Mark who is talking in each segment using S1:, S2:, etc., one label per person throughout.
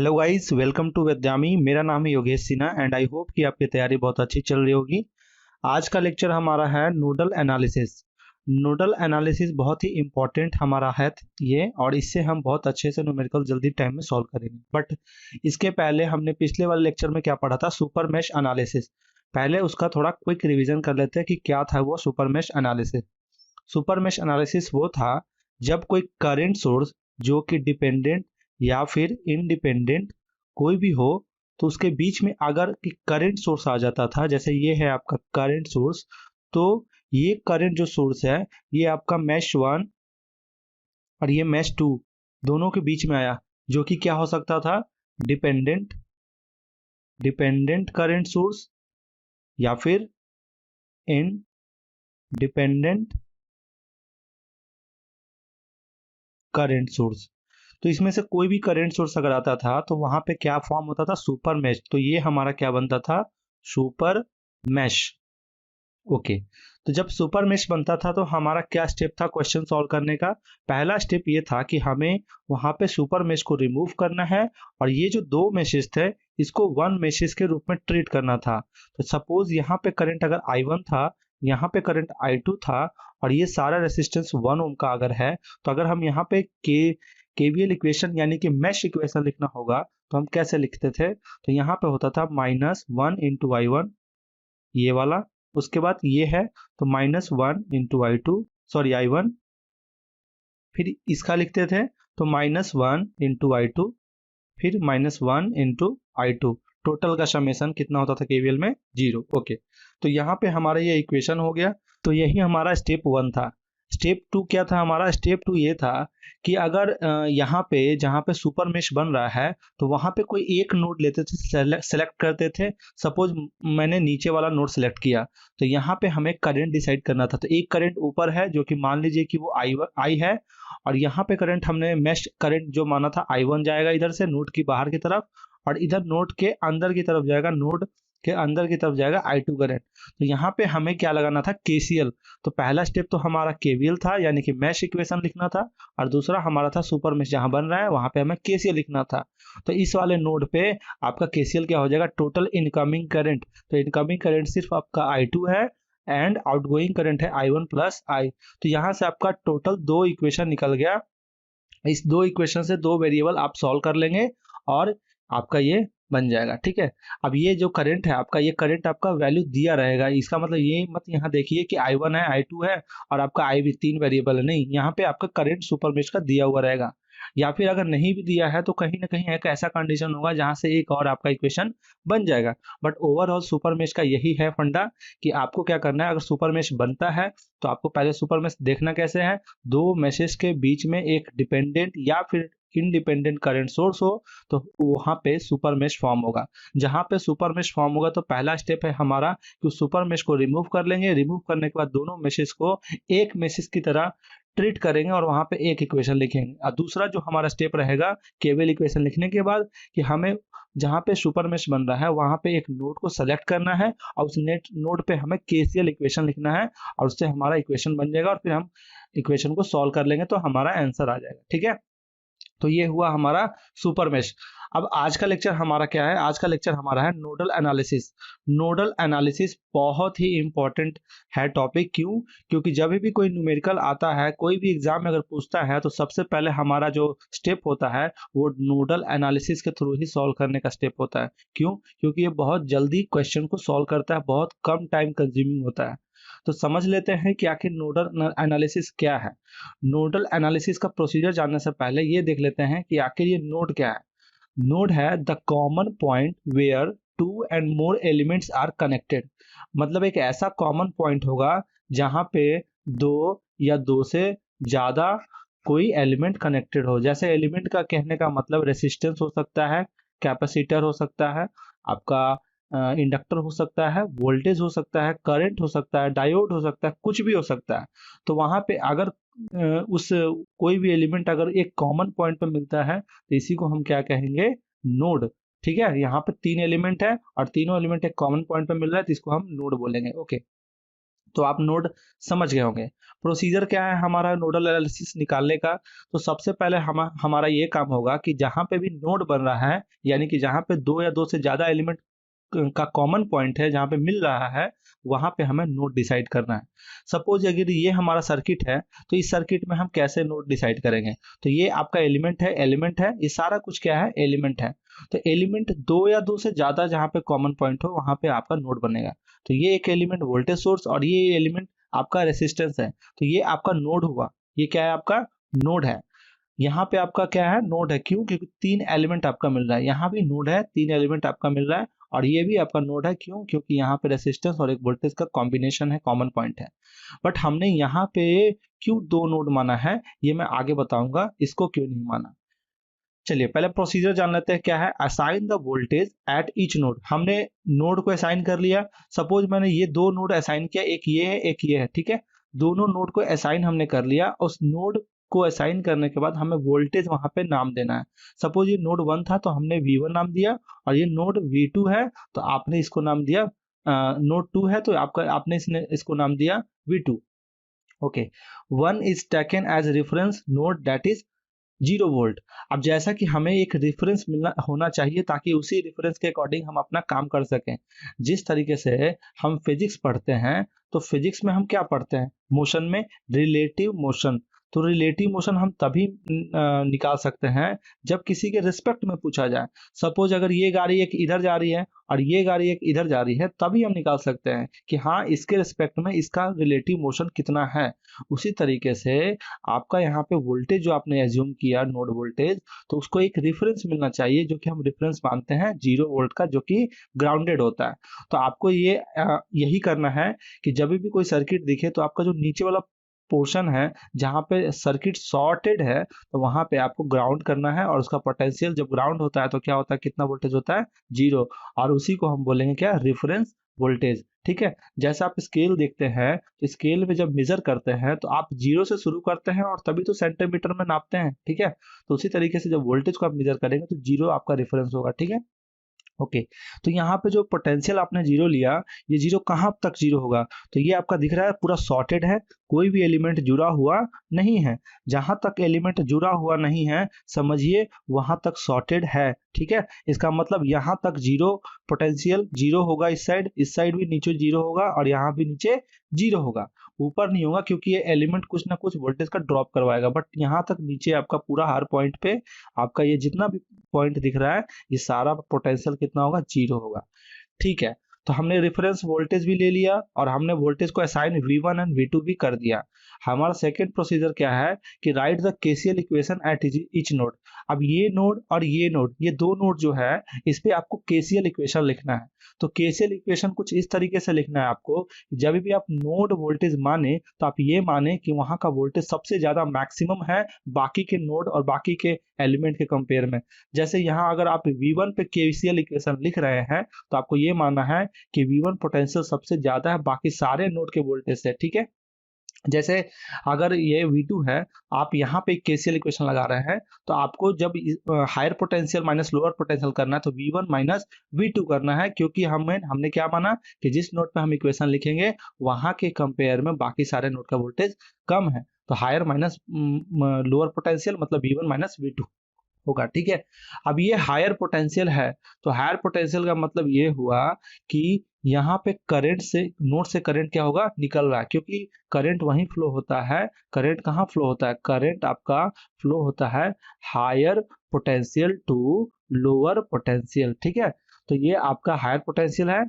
S1: Hello guys, welcome to Vidyami. मेरा नाम है Yogesh Sinha and I hope कि आपकी तैयारी बहुत अच्छी चल रही होगी। आज का लेक्चर हमारा है नोडल एनालिसिस। नोडल एनालिसिस बहुत ही इम्पोर्टेंट हमारा है ये, और इससे हम बहुत अच्छे से न्यूमेरिकल जल्दी टाइम में सॉल्व करेंगे। बट इसके पहले हमने पिछले वाले लेक्चर में क्या पढ़ा था, सुपर मैश एनालिसिस। पहले उसका थोड़ा क्विक रिवीजन कर लेते हैं कि क्या था वो super mesh analysis. Super mesh analysis वो था जब कोई करंट सोर्स जो कि डिपेंडेंट या फिर इंडिपेंडेंट कोई भी हो, तो उसके बीच में अगर करंट सोर्स आ जाता था, जैसे ये है आपका करंट सोर्स, तो ये करंट जो सोर्स है ये आपका मैश 1 और ये मैश 2 दोनों के बीच में आया, जो कि क्या हो सकता था, डिपेंडेंट डिपेंडेंट करंट सोर्स या फिर इंडिपेंडेंट करंट सोर्स। तो इसमें से कोई भी करंट सोर्स अगर आता था तो वहां पे क्या फॉर्म होता था, सुपर मैश। तो ये हमारा क्या बनता था, सुपर मैश। ओके। तो जब सुपर मैश बनता था तो हमारा क्या स्टेप था क्वेश्चन सॉल्व करने का। पहला स्टेप ये था कि हमें वहां पे सुपर मैश को रिमूव करना है, और ये जो दो मैशेस थे इसको वन मैशेस के रूप में ट्रीट करना था। तो सपोज यहाँ पे करंट अगर I1 था, यहाँ पे करंट I2 था, और ये सारा रेसिस्टेंस 1 ओम का अगर है, तो अगर हम यहाँ पे केवीएल इक्वेशन यानी कि मैश इक्वेशन लिखना होगा तो हम कैसे लिखते थे। तो यहाँ पे होता था -1 × I1, ये वाला। उसके बाद ये है तो -1 × I2, सॉरी I1। फिर इसका लिखते थे तो -1 × I2, फिर -1 × I2। टोटल का समेशन कितना होता था केवीएल में, 0। ओके। तो यहाँ पे हमारा ये इक्वेशन हो गया। तो यही हमारा स्टेप 1 था। स्टेप 2 क्या था हमारा, स्टेप 2 ये था कि अगर यहाँ पे जहाँ पे सुपर मेश बन रहा है तो वहाँ पे कोई एक नोड लेते थे, सेलेक्ट करते थे। सपोज मैंने नीचे वाला नोड सेलेक्ट किया, तो यहाँ पे हमें करंट डिसाइड करना था। तो एक करंट ऊपर है जो कि मान लीजिए कि वो आई है, और यहाँ पे करंट हमने मैश करंट जो माना था I1 जाएगा इधर से नोड की बाहर की तरफ, और इधर नोड के अंदर की तरफ जाएगा, नोड के अंदर की तरफ जाएगा I2 करंट। तो यहाँ पे हमें क्या लगाना था, KCL। तो पहला स्टेप तो हमारा KVL था यानी कि मैश इक्वेशन लिखना था, और दूसरा हमारा था सुपर मैश जहाँ बन रहा है वहां पे हमें KCL लिखना था। तो इस वाले नोड पे आपका KCL क्या हो जाएगा, टोटल इनकमिंग करंट। तो इनकमिंग करंट सिर्फ आपका I2 है एंड आउटगोइंग करंट है I1 + I। तो यहाँ से आपका टोटल 2 इक्वेशन निकल गया। इस 2 इक्वेशन से 2 वेरिएबल आप सॉल्व कर लेंगे और आपका ये बन जाएगा। ठीक है। अब ये जो करंट है आपका, ये करंट आपका वैल्यू दिया रहेगा। इसका मतलब ये मत यहाँ देखिए कि I1 है, I2 है और आपका I भी 3 वेरिएबल है, नहीं, यहाँ पे आपका करंट सुपर मेश का दिया हुआ रहेगा। या फिर अगर नहीं भी दिया है तो कहीं ना कहीं एक ऐसा कंडीशन होगा जहां से एक और आपका इक्वेशन बन जाएगा। बट ओवरऑल सुपर मेश का यही है फंडा कि आपको क्या करना है, अगर सुपर मेश बनता है तो आपको पहले सुपर मेश देखना कैसे है, दो मैशेस के बीच में एक डिपेंडेंट या फिर इंडिपेंडेंट करंट सोर्स हो तो वहां पे सुपर मेश फॉर्म होगा। जहां पे सुपर मेश फॉर्म होगा तो पहला स्टेप है हमारा कि सुपर मेश को रिमूव कर लेंगे। रिमूव करने के बाद दोनों मैशेस को एक मैशेस की तरह ट्रीट करेंगे और वहां पे एक इक्वेशन लिखेंगे। और दूसरा जो हमारा स्टेप रहेगा केवीएल इक्वेशन लिखने के बाद, कि हमें जहां पे सुपर मेश बन रहा है वहां पे एक नोड को सेलेक्ट करना है और उस नोड पे हमें KCL इक्वेशन लिखना है, और उससे हमारा इक्वेशन बन जाएगा, और फिर हम इक्वेशन को सॉल्व कर लेंगे तो हमारा आंसर आ जाएगा। ठीक है। तो ये हुआ हमारा सुपर मेश। अब आज का लेक्चर हमारा क्या है, आज का लेक्चर हमारा है नोडल एनालिसिस। नोडल एनालिसिस बहुत ही इंपॉर्टेंट है टॉपिक। क्यों? क्योंकि जब भी कोई न्यूमेरिकल आता है, कोई भी एग्जाम में अगर पूछता है, तो सबसे पहले हमारा जो स्टेप होता है वो नोडल एनालिसिस के थ्रू ही सॉल्व करने का स्टेप होता है। क्यों? क्योंकि ये बहुत जल्दी क्वेश्चन को सॉल्व करता है, बहुत कम टाइम कंज्यूमिंग होता है। तो समझ लेते हैं कि आखिर नोडल एनालिसिस क्या है। नोडल एनालिसिस का प्रोसीजर जानने से पहले ये देख लेते हैं कि आखिर ये नोड क्या है। नोड है the common point where 2 and more elements are connected. मतलब एक ऐसा कॉमन पॉइंट होगा जहां पे दो या दो से ज्यादा कोई एलिमेंट कनेक्टेड हो। जैसे एलिमेंट का कहने का मतलब रेसिस्टेंस हो सकता है, कैपेसिटर हो सकता है, आपका इंडक्टर हो सकता है, वोल्टेज हो सकता है, करंट हो सकता है, डायोड हो सकता है, कुछ भी हो सकता है। तो वहां पे अगर उस कोई भी एलिमेंट अगर एक कॉमन पॉइंट पे मिलता है तो इसी को हम क्या कहेंगे, नोड। ठीक है। यहाँ पे 3 एलिमेंट है और तीनों एलिमेंट एक कॉमन पॉइंट पे मिल रहा है तो इसको हम नोड बोलेंगे। ओके। तो आप नोड समझ गए होंगे। प्रोसीजर क्या है हमारा नोडल एनालिसिस निकालने का? तो सबसे पहले हमारा ये काम होगा कि जहाँ पे भी नोड बन रहा है, यानी कि जहाँ पे दो या दो से ज़्यादा एलिमेंट का कॉमन पॉइंट है, जहाँ पे मिल रहा है, वहाँ पे हमें नोड डिसाइड करना है। सपोज अगर ये हमारा सर्किट है, तो इस सर्किट में हम कैसे नोड डिसाइड करेंगे? तो ये आपका एलिमेंट है, ये सारा कुछ क्या है? एलिमेंट है। तो एलिमेंट दो या दो से ज़्यादा जहाँ पे कॉमन पॉइंट हो, वहाँ पे आपका नोड बनेगा। तो ये एक एलिमेंट वोल्टेज सोर्स और ये एलिमेंट आपका रेसिस्टेंस है, तो ये आपका नोड हुआ। ये क्या है? आपका नोड है। यहाँ पे आपका क्या है? नोड है। क्यों? क्योंकि तीन एलिमेंट आपका मिल रहा है। यहाँ भी नोड है, तीन एलिमेंट आपका मिल रहा है, और ये भी आपका नोड है। क्यों? क्योंकि यहाँ पे रेसिस्टेंस और एक वोल्टेज का कॉम्बिनेशन है, कॉमन पॉइंट है। बट हमने यहाँ पे क्यों दो नोड माना है, ये मैं आगे बताऊंगा इसको क्यों नहीं माना। चलिए पहले प्रोसीजर जान लेते हैं क्या है। Assign the voltage at each node. हमने नोड को असाइन कर लिया। सपोज मैंने ये दो नोड असाइन किया, एक ये है एक ये है, ठीक है। दोनों नोड को असाइन हमने कर लिया। उस नोड को असाइन करने के बाद हमें वोल्टेज वहां पे नाम देना है। सपोज ये नोड 1 था तो हमने V1 नाम दिया, और ये नोड V2 है तो आपने इसको नाम दिया, नोड 2 है तो आपने इसको नाम दिया V2। Okay. 1 is taken as reference node that is 0 volt. अब जैसा कि हमें एक रेफरेंस मिलना होना चाहिए ताकि उसी रेफरेंस के अकॉर्डिंग हम अपना काम कर सकें। जिस तरीके से हम फिजिक्स पढ़ते हैं, तो फिजिक्स में हम क्या पढ़ते हैं? मोशन में रिलेटिव मोशन। तो रिलेटिव मोशन हम तभी निकाल सकते हैं जब किसी के रिस्पेक्ट में पूछा जाए। सपोज अगर ये गाड़ी एक इधर जा रही है और ये गाड़ी एक इधर जा रही है, तभी हम निकाल सकते हैं कि हाँ इसके रिस्पेक्ट में इसका रिलेटिव मोशन कितना है। उसी तरीके से आपका यहाँ पे वोल्टेज जो आपने एज्यूम किया नोड वोल्टेज, तो उसको एक रेफरेंस मिलना चाहिए जो कि हम रेफरेंस मानते हैं 0 वोल्ट का, जो कि ग्राउंडेड होता है। तो आपको ये यही करना है कि जब भी कोई सर्किट दिखे तो आपका जो नीचे वाला पोर्शन है जहाँ पे सर्किट शॉर्टेड है, तो वहां पे आपको ग्राउंड करना है, और उसका पोटेंशियल जब ग्राउंड होता है तो क्या होता है? कितना वोल्टेज होता है? 0। और उसी को हम बोलेंगे क्या? Reference voltage. ठीक है। जैसे आप स्केल देखते हैं तो स्केल में जब मेजर करते हैं तो आप 0 से शुरू करते हैं और तभी तो सेंटीमीटर में नापते हैं, ठीक है। तो उसी तरीके से जब वोल्टेज को आप मेजर करेंगे तो 0 आपका रेफरेंस होगा, ठीक है। ओके। तो यहाँ पे जो पोटेंशियल आपने 0 लिया, ये 0 कहाँ तक 0 होगा? तो ये आपका दिख रहा है पूरा सॉर्टेड है, कोई भी एलिमेंट जुड़ा हुआ नहीं है। जहां तक एलिमेंट जुड़ा हुआ नहीं है, समझिए वहां तक सॉर्टेड है, ठीक है। इसका मतलब यहाँ तक 0 पोटेंशियल 0 होगा, इस साइड भी नीचे 0 होगा, और यहाँ भी नीचे 0 होगा। ऊपर नहीं होगा क्योंकि ये एलिमेंट कुछ ना कुछ वोल्टेज का ड्रॉप करवाएगा, बट यहाँ तक नीचे आपका पूरा हर पॉइंट पे आपका ये जितना भी पॉइंट दिख रहा है, ये सारा पोटेंशियल कितना होगा? 0 होगा, ठीक है। तो हमने रेफरेंस वोल्टेज भी ले लिया और हमने वोल्टेज को असाइन V1 एंड V2 भी कर दिया। हमारा सेकंड प्रोसीजर क्या है कि right the KCL equation at each node. अब ये नोड और ये नोड, ये दो नोड जो है, इस पे आपको केसीएल इक्वेशन लिखना है। तो केसीएल इक्वेशन कुछ इस तरीके से लिखना है आपको, जब भी आप नोड वोल्टेज माने तो आप ये माने कि वहां का वोल्टेज सबसे ज्यादा मैक्सिमम है बाकी के नोड और बाकी के एलिमेंट के कंपेयर में। जैसे यहाँ अगर आप V1 पे केसीएल इक्वेशन लिख रहे हैं, तो आपको ये मानना है कि V1 पोटेंशियल सबसे ज्यादा है बाकी सारे नोड के वोल्टेज से, ठीक है। जैसे अगर ये V2 है, आप यहाँ पे केसीएल इक्वेशन लगा रहे हैं, तो आपको जब higher potential minus lower potential करना है तो V1 माइनस V2 करना है, क्योंकि हमने क्या माना कि जिस नोड पे हम इक्वेशन लिखेंगे वहां के कंपेयर में बाकी सारे नोड का वोल्टेज कम है, तो हायर माइनस लोअर पोटेंशियल मतलब V1 माइनस V2 होगा, ठीक है। अब ये हायर पोटेंशियल है, तो हायर पोटेंशियल का मतलब ये हुआ कि यहाँ पे करंट से, नोड से करंट क्या होगा? निकल रहा है, क्योंकि करंट वहीं फ्लो होता है। करंट कहाँ फ्लो होता है? करंट आपका फ्लो होता है higher potential to lower potential, ठीक है। तो ये आपका हायर पोटेंशियल है,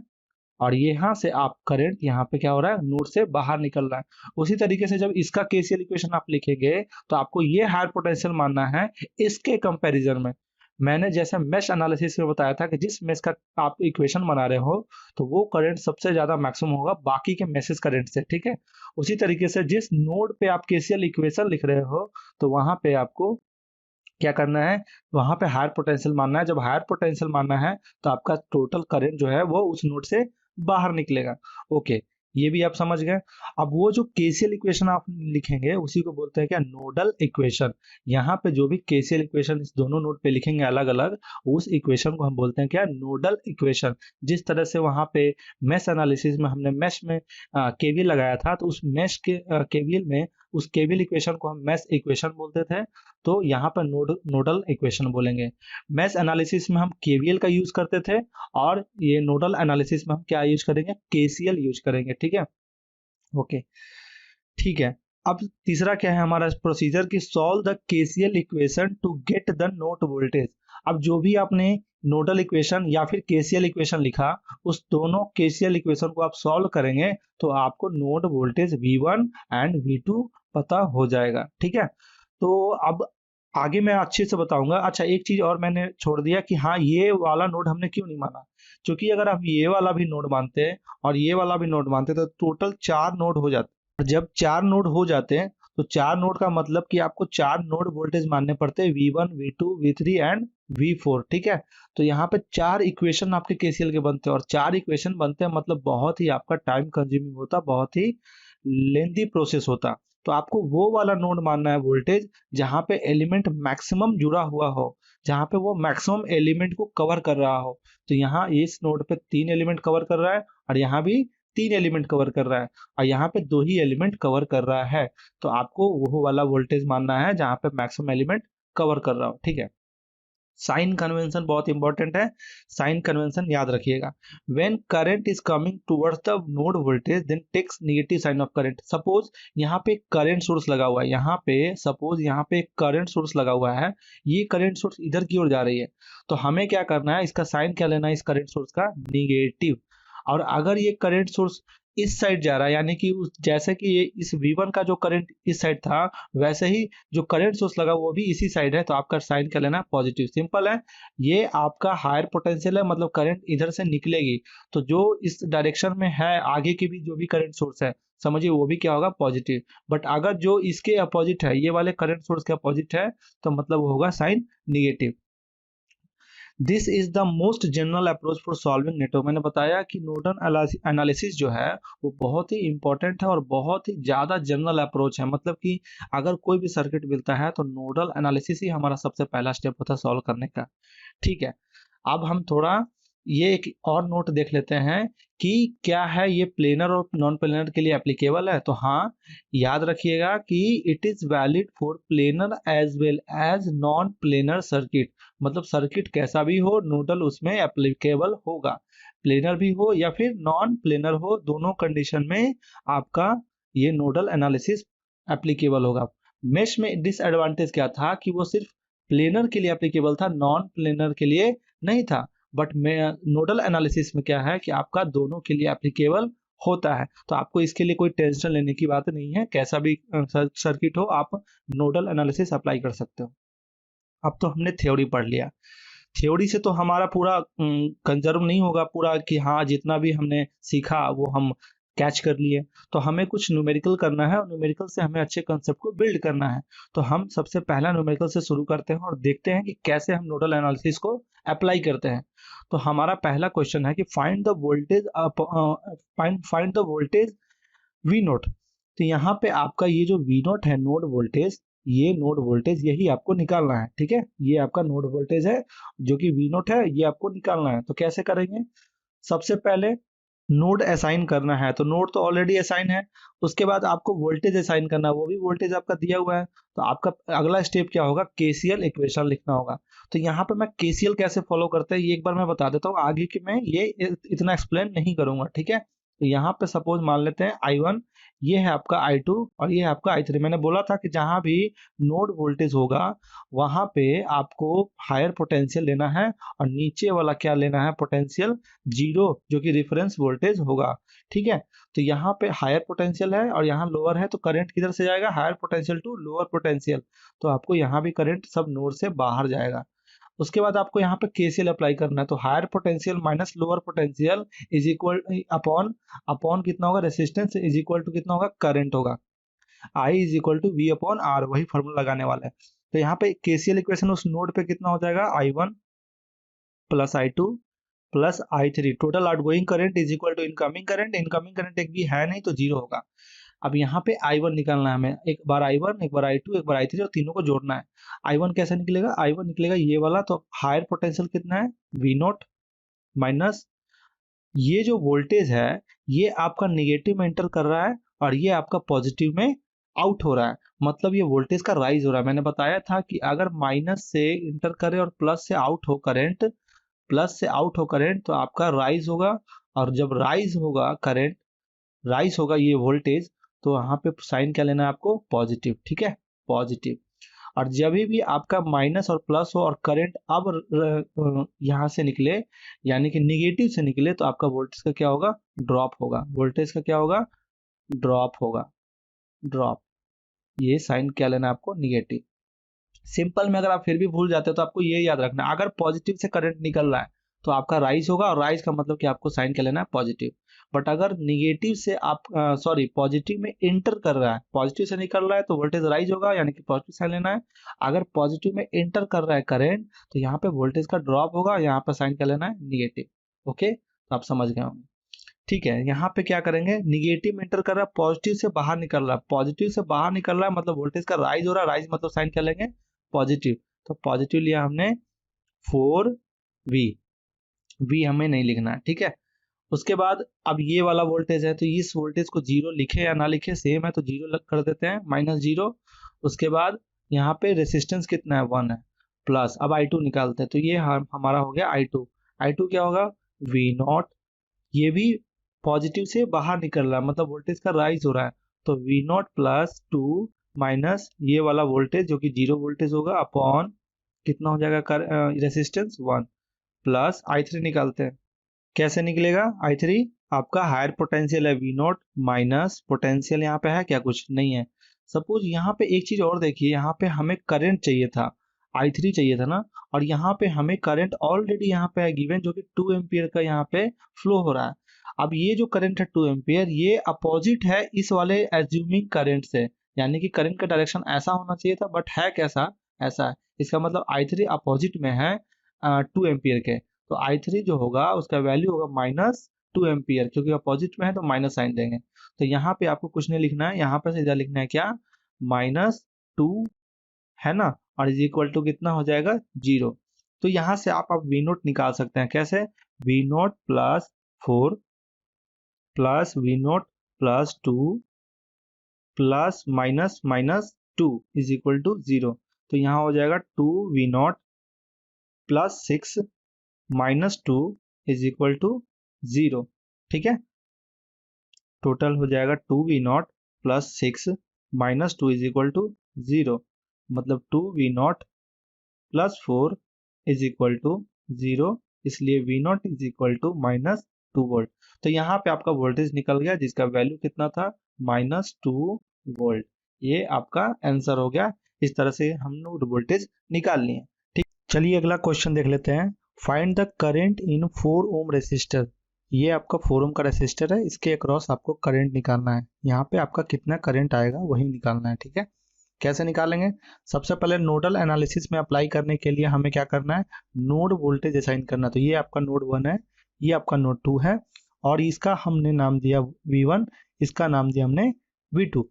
S1: और यहाँ से आप करंट यहाँ पे क्या हो रहा है? नोड से बाहर निकल रहा है। उसी तरीके से जब इसका केसीएल इक्वेशन आप लिखेंगे तो आपको ये हायर पोटेंशियल मानना है इसके कंपैरिजन में। मैंने जैसे मेश एनालिसिस में बताया था कि जिस मेश का आप इक्वेशन बना रहे हो, तो वो करंट सबसे ज्यादा मैक्सिमम होगा बाकी के मेसेज करंट से, ठीक है। उसी तरीके से जिस नोड पे आप केसीएल इक्वेशन लिख रहे हो, तो वहां पे आपको क्या करना है? वहां पे हायर पोटेंशियल मानना है। जब हायर पोटेंशियल मानना है तो आपका टोटल करंट जो है वो उस नोड से बाहर निकलेगा। ओके। ये भी आप समझ गए। अब वो जो केसीएल इक्वेशन आप लिखेंगे उसी को बोलते हैं क्या, नोडल इक्वेशन। यहाँ पे जो भी केसीएल इक्वेशन इस दोनों नोड पे लिखेंगे अलग अलग, उस इक्वेशन को हम बोलते हैं क्या, नोडल इक्वेशन। जिस तरह से वहां पे मेश एनालिसिस में हमने मेश में केवीएल लगाया था, तो उस मेश के केवीएल में उस केवीएल इक्वेशन को हम मेश इक्वेशन बोलते थे, तो यहाँ पर नोडल इक्वेशन बोलेंगे। मेश एनालिसिस में हम केवीएल का यूज करते थे, और ये नोडल एनालिसिस में हम क्या यूज करेंगे, केसीएल यूज करेंगे। ठीक है, ओके, ठीक है। अब तीसरा क्या है हमारा प्रोसीजर की, solve the KCL equation to get the node voltage. अब जो भी आपने नोडल इक्वेशन या फिर केसीएल इक्वेशन लिखा, उस दोनों केसीएल इक्वेशन को आप सॉल्व करेंगे तो आपको node voltage V1 and V2 पता हो जाएगा। ठीक है, तो अब आगे मैं अच्छे से बताऊंगा। अच्छा, एक चीज और मैंने छोड़ दिया कि हाँ, ये वाला नोड हमने क्यों नहीं माना, क्योंकि अगर हम ये वाला भी नोड मानते और ये वाला भी नोड मानते तो टोटल 4 नोड हो जाते। जब 4 नोड हो जाते हैं तो 4 नोड का मतलब कि आपको 4 नोड वोल्टेज मानने पड़ते हैं, V1 V2 V3 and V4। ठीक है, तो यहाँ पे 4 इक्वेशन आपके केसीएल के बनते हैं, और 4 इक्वेशन बनते हैं मतलब बहुत ही आपका टाइम कंज्यूमिंग होता, बहुत ही लेंदी प्रोसेस होता। तो आपको वो वाला नोड मानना है वोल्टेज जहाँ पे एलिमेंट मैक्सिमम जुड़ा हुआ हो, जहाँ पे वो मैक्सिमम एलिमेंट को कवर कर रहा हो। तो यहाँ इस नोड पे 3 एलिमेंट कवर कर रहा है, और यहाँ भी 3 एलिमेंट कवर कर रहा है, और यहाँ पे 2 ही एलिमेंट कवर कर रहा है। तो आपको वो वाला वोल्टेज मानना है जहाँ पे मैक्सिमम एलिमेंट कवर कर रहा हो। ठीक है, साइन कन्वेंशन बहुत इंपॉर्टेंट है, साइन कन्वेंशन याद रखिएगा। When current is coming towards the node voltage then takes negative sign of current. Suppose यहाँ पे करंट सोर्स लगा हुआ है, यहाँ पे सपोज यहाँ पे करंट सोर्स लगा हुआ है, ये करंट सोर्स इधर की ओर जा रही है, तो हमें क्या करना है, इसका साइन क्या लेना है, इस करंट सोर्स का निगेटिव। और अगर ये करंट सोर्स इस साइड जा रहा है, यानी कि उस जैसे कि ये इस V1 का जो करंट इस साइड था, वैसे ही जो करंट सोर्स लगा वो भी इसी साइड है, तो आपका साइन क्या लेना, पॉजिटिव। सिंपल है, ये आपका हायर पोटेंशियल है, मतलब करंट इधर से निकलेगी, तो जो इस डायरेक्शन में है आगे की भी जो भी करंट सोर्स है, समझिए वो भी क्या होगा, पॉजिटिव। बट अगर जो इसके अपोजिट है, ये वाले करंट सोर्स के अपोजिट है, तो मतलब वो होगा sign negative. This is the most general approach for solving network. मैंने बताया कि नोडल एनालिसिस जो है वो बहुत ही इंपॉर्टेंट है और बहुत ही ज्यादा जनरल अप्रोच है, मतलब कि अगर कोई भी सर्किट मिलता है तो नोडल एनालिसिस ही हमारा सबसे पहला स्टेप होता है सॉल्व करने का। ठीक है, अब हम थोड़ा ये एक और नोट देख लेते हैं कि क्या है ये प्लेनर और नॉन प्लेनर के लिए एप्लीकेबल है। तो हाँ, याद रखिएगा कि it is valid for planar as well as non planar circuit. मतलब सर्किट कैसा भी हो, नोडल उसमें एप्लीकेबल होगा, प्लेनर भी हो या फिर नॉन प्लेनर हो, दोनों कंडीशन में आपका ये नोडल एनालिसिस एप्लीकेबल होगा। मेश में डिसएडवांटेज क्या था कि वो सिर्फ प्लेनर के लिए एप्लीकेबल था, नॉन प्लेनर के लिए नहीं था। बट नोडल एनालिसिस में क्या है कि आपका दोनों के लिए एप्लीकेबल होता है, तो आपको इसके लिए कोई टेंशन लेने की बात नहीं है, कैसा भी सर्किट हो आप नोडल एनालिसिस अप्लाई कर सकते हो। अब तो हमने थ्योरी पढ़ लिया, थ्योरी से तो हमारा पूरा कंजर्व नहीं होगा पूरा कि हाँ जितना भी हमने सीखा वो हम कैच कर लिए। तो हमें कुछ न्यूमेरिकल करना है, और न्यूमेरिकल से हमें अच्छे कंसेप्ट को बिल्ड करना है। तो हम सबसे पहला न्यूमेरिकल से शुरू करते हैं और देखते हैं कि कैसे हम नोडल एनालिसिस को अप्लाई करते हैं। तो हमारा पहला क्वेश्चन है कि find the voltage, find the voltage V note. तो यहाँ पे आपका ये जो वी नोट है नोड वोल्टेज, ये नोड वोल्टेज यही आपको निकालना है। ठीक है, ये आपका नोड वोल्टेज है जो कि वी नोट है, ये आपको निकालना है। तो कैसे करेंगे, सबसे पहले नोड असाइन करना है, तो नोड तो ऑलरेडी असाइन है। उसके बाद आपको वोल्टेज असाइन करना है, वो भी वोल्टेज आपका दिया हुआ है। तो आपका अगला स्टेप क्या होगा, केसीएल इक्वेशन लिखना होगा। तो यहाँ पे मैं केसीएल कैसे फॉलो करते हैं ये एक बार मैं बता देता हूँ, आगे कि मैं ये इतना एक्सप्लेन नहीं करूंगा। ठीक है, तो यहाँ पे सपोज मान लेते हैं I1, ये है आपका I2 और ये है आपका I3। मैंने बोला था कि जहां भी नोड वोल्टेज होगा वहां पे आपको हायर पोटेंशियल लेना है, और नीचे वाला क्या लेना है, पोटेंशियल जीरो, जो कि रिफरेंस वोल्टेज होगा। ठीक है, तो यहाँ पे हायर पोटेंशियल है और यहाँ लोअर है, तो करंट किधर से जाएगा, higher potential to lower potential. तो आपको यहाँ भी करंट सब नोड से बाहर जाएगा। उसके बाद आपको यहाँ पे केसीएल अप्लाई करना है, तो higher potential minus lower potential is equal upon, upon कितना होगा, रेसिस्टेंस इज इक्वल टू कितना होगा, करंट होगा। I is equal to V upon R, वही फॉर्मूला लगाने वाला है। तो यहाँ पे केसीएल इक्वेशन उस नोड पे कितना हो जाएगा, I1 plus I2 plus I3 total outgoing current is equal to incoming current एक भी है नहीं तो जीरो होगा। अब यहाँ पे I1 निकालना है हमें, एक बार I1 एक बार I2 एक बार I3 और तीनों को जोड़ना है। I1 कैसे निकलेगा, I1 निकलेगा ये वाला, तो हायर पोटेंशियल कितना है V0 माइनस ये जो वोल्टेज है ये आपका निगेटिव में एंटर कर रहा है और ये आपका पॉजिटिव में आउट हो रहा है, मतलब ये वोल्टेज का राइज हो रहा है। मैंने बताया था कि अगर माइनस से इंटर करे और प्लस से आउट हो करंट, तो आपका राइज होगा, और जब राइज होगा करंट, राइज होगा ये वोल्टेज, तो यहाँ पे साइन क्या लेना है आपको, पॉजिटिव, ठीक है, पॉजिटिव। और जब भी आपका माइनस और प्लस हो और करंट अब यहाँ से निकले यानी कि निगेटिव से निकले, तो आपका वोल्टेज का क्या होगा, ड्रॉप होगा, वोल्टेज का क्या होगा, ड्रॉप होगा, ड्रॉप। ये साइन क्या लेना है आपको, निगेटिव। सिंपल में अगर आप फिर भी भूल जाते हो तो आपको ये याद रखना, अगर पॉजिटिव से करंट निकल रहा है तो आपका राइज होगा, और राइज का मतलब कि आपको साइन क्या लेना है, पॉजिटिव। बट अगर निगेटिव से आप पॉजिटिव में इंटर कर रहा है, पॉजिटिव से निकल रहा है तो वोल्टेज राइज होगा, यानी कि पॉजिटिव साइन लेना है। अगर पॉजिटिव में इंटर कर रहा है करंट, तो यहाँ पे वोल्टेज का ड्रॉप होगा, यहाँ पर साइन क्या लेना है, निगेटिव। ओके, तो आप समझ गए होंगे। ठीक है, यहाँ पे क्या करेंगे, निगेटिव में इंटर कर रहा है, पॉजिटिव से बाहर निकल रहा है, पॉजिटिव से बाहर निकल रहा है मतलब वोल्टेज का राइज हो रहा है, राइज मतलब साइन क्या लेंगे, पॉजिटिव। तो पॉजिटिव लिया हमने 4V, V हमें नहीं लिखना है, ठीक है। उसके बाद अब ये वाला वोल्टेज है, तो इस वोल्टेज को जीरो लिखे या ना लिखे सेम है, तो जीरो कर देते हैं, -0। उसके बाद यहाँ पे रेसिस्टेंस कितना है, 1 है, प्लस अब I2 निकालते हैं, तो ये हमारा हो गया I2। I2 क्या होगा, V0, ये भी पॉजिटिव से बाहर निकल रहा है मतलब वोल्टेज का राइज हो रहा है, तो V0 प्लस 2 माइनस ये वाला वोल्टेज जो कि जीरो वोल्टेज होगा अपॉन कितना हो जाएगा, रेसिस्टेंस 1, प्लस I3 निकालते हैं। कैसे निकलेगा I3, आपका हायर पोटेंशियल है V0 माइनस पोटेंशियल यहाँ पे है क्या, कुछ नहीं है। सपोज यहाँ पे एक चीज और देखिए, यहाँ पे हमें करंट चाहिए था, I3 चाहिए था ना, और यहाँ पे हमें करंट ऑलरेडी यहाँ पे है गिवन, जो कि 2 एम्पियर का यहाँ पे फ्लो हो रहा है। अब ये जो करंट है 2 एम्पियर, ये अपोजिट है इस वाले एज्यूमिंग करंट से, यानी कि करंट का डायरेक्शन ऐसा होना चाहिए था, बट है कैसा, ऐसा है। इसका मतलब I3 अपोजिट में है 2 एम्पियर के, तो I3 जो होगा उसका वैल्यू होगा -2 एम्पियर, क्योंकि अपोजिट में है तो माइनस साइन देंगे। तो यहाँ पे आपको कुछ नहीं लिखना है, यहाँ पे सीधा लिखना है क्या, -2 है ना, और इज इक्वल टू कितना हो जाएगा, 0। तो यहाँ से आप V0 निकाल सकते हैं, कैसे, V0 plus 4 plus V0 plus 2 plus minus minus 2 is equal to 0। तो यहाँ हो जाएगा 2V0 plus 6 minus 2 is equal to 0, ठीक है। टोटल हो जाएगा 2V0 plus 6 minus 2 is equal to 0, मतलब 2V0 plus 4 is equal to 0, इसलिए V0 is equal to -2 volt. तो यहाँ पे आपका वोल्टेज निकल गया जिसका वैल्यू कितना था, -2 वोल्ट। ये आपका आंसर हो गया। इस तरह से हम नोड वोल्टेज निकाल लिए, ठीक। चलिए अगला क्वेश्चन देख लेते हैं। Find the current in 4 ohm resistor. ये आपका 4 ओम का रेसिस्टर है, इसके अक्रॉस आपको करंट निकालना है। यहाँ पे आपका कितना करंट आएगा वही निकालना है, ठीक है। कैसे निकालेंगे, सबसे पहले नोडल एनालिसिस में अप्लाई करने के लिए हमें क्या करना है, नोड वोल्टेज असाइन करना। तो ये आपका नोड 1 है, ये आपका नोड 2 है, और इसका हमने नाम दिया V1, इसका नाम दिया हमने V2,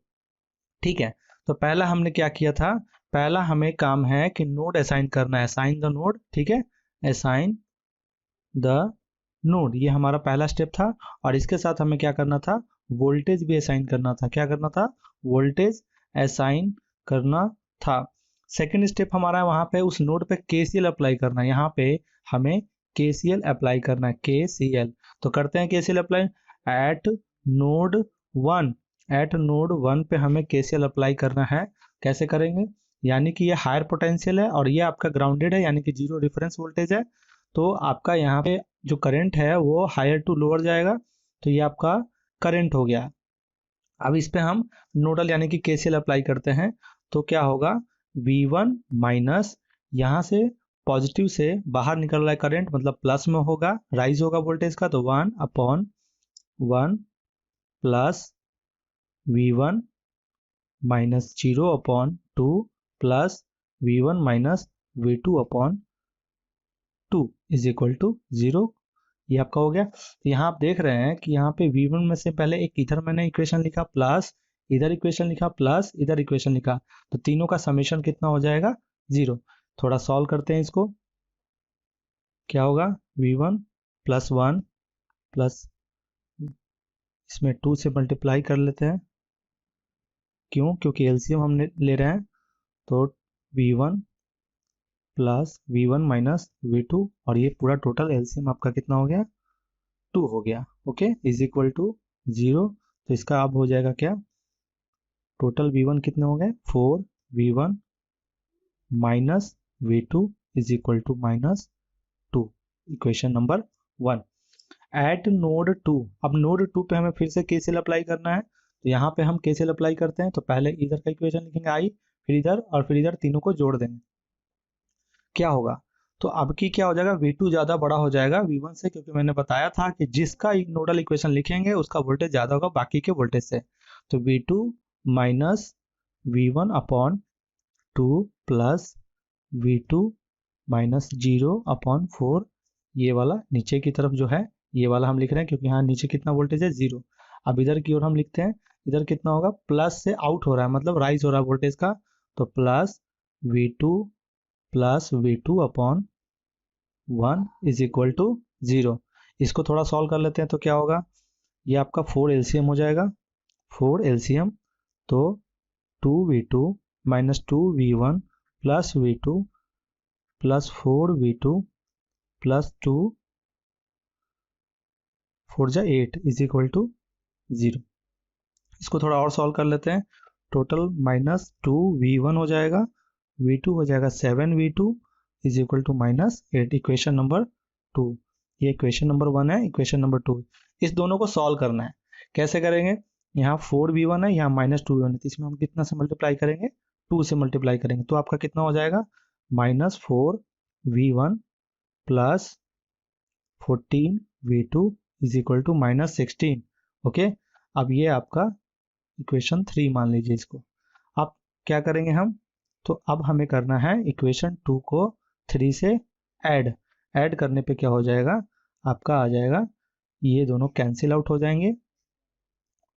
S1: ठीक है। तो पहला हमने क्या किया था, पहला हमें काम है कि नोड असाइन करना है, असाइन द नोड, ठीक है, असाइन द नोड, ये हमारा पहला स्टेप था। और इसके साथ हमें क्या करना था, वोल्टेज भी असाइन करना था। क्या करना था, वोल्टेज असाइन करना था। सेकंड स्टेप हमारा वहां पे उस नोड पे KCL अप्लाई करना है। यहाँ पे हमें KCL अप्लाई करना है, KCL। तो करते हैं KCL apply eight node 1, at node 1 पे हमें KCL अप्लाई करना है। कैसे करेंगे, यानी कि ये हायर पोटेंशियल है और ये आपका ग्राउंडेड है, यानी कि जीरो रिफरेंस वोल्टेज है। तो आपका यहाँ पे जो करंट है वो हायर टू लोअर जाएगा, तो ये आपका करंट हो गया। अब इस पे हम नोडल यानी कि KCL अप्लाई करते हैं, तो क्या होगा, V1 माइनस, यहाँ से पॉजिटिव से बाहर निकल रहा है करंट, मतलब प्लस में होगा, राइज होगा वोल्टेज का, तो 1/1 plus V1 minus 0/2 plus V1 minus V2/2 is equal to 0। ये आपका हो गया। तो यहाँ आप देख रहे हैं कि यहाँ पे V1 में से पहले एक इधर मैंने इक्वेशन लिखा प्लस, इधर इक्वेशन लिखा प्लस, इधर इक्वेशन लिखा, तो तीनों का समेशन कितना हो जाएगा 0। थोड़ा सॉल्व करते हैं इसको, क्या होगा V1 प्लस 1 प्लस, इसमें 2 से मल्टीप्लाई कर लेते हैं, क्यों, क्योंकि एलसीएम हमने ले रहे हैं। तो V1 plus V1 minus V2, और ये पूरा टोटल एलसीएम आपका कितना हो गया 2 हो गया। Okay, is equal to 0। तो इसका अब हो जाएगा क्या, टोटल V1 कितने हो गए 4, V1 minus V2 is equal to minus 2, equation number 1। At node 2, अब नोड 2 पे हमें फिर से केसीएल अप्लाई करना है, तो यहाँ पे हम केसीएल अप्लाई करते हैं। तो पहले इधर का इक्वेशन लिखेंगे आई, फिर इधर और फिर इधर, तीनों को जोड़ देंगे, क्या होगा। तो अब की क्या हो जाएगा, V2 ज्यादा बड़ा हो जाएगा V1 से, क्योंकि मैंने बताया था कि जिसका नोडल इक्वेशन लिखेंगे उसका वोल्टेज ज्यादा होगा बाकी के वोल्टेज से। तो V2 minus V1 upon 2 plus V2 minus 0 upon 4, ये वाला नीचे की तरफ जो है ये वाला हम लिख रहे हैं, क्योंकि यहाँ नीचे कितना वोल्टेज है 0। अब इधर की ओर हम लिखते हैं, इधर कितना होगा, प्लस से आउट हो रहा है, मतलब राइज हो रहा है वोल्टेज का, तो plus V2 plus V2 upon 1 is equal to 0। इसको थोड़ा सॉल्व कर लेते हैं, तो क्या होगा, ये आपका 4 एलसीएम हो जाएगा, 4 एलसीएम, तो 2V2 minus 2V1 plus V2 plus 4V2 plus 2 4 जा 8 इज इक्वल टू 0। इसको थोड़ा और सॉल्व कर लेते हैं, टोटल माइनस 2V1 हो जाएगा, V2 हो जाएगा 7V2 is equal to minus 8, equation number 2। ये इक्वेशन नंबर 1 है, इक्वेशन नंबर 2। इस दोनों को सॉल्व करना है, कैसे करेंगे, यहाँ 4V1 है, यहाँ माइनस 2V1 है, तो इसमें हम कितना से मल्टीप्लाई करेंगे, 2 से मल्टीप्लाई करेंगे, तो आपका कितना हो जाएगा minus 4V1 plus 14V2 is equal to minus 16। Okay, अब ये आपका इक्वेशन 3 मान लीजिए इसको। अब क्या करेंगे हम, तो अब हमें करना है इक्वेशन 2 को 3 से ऐड करने पे क्या हो जाएगा, आपका आ जाएगा, ये दोनों कैंसिल आउट हो जाएंगे,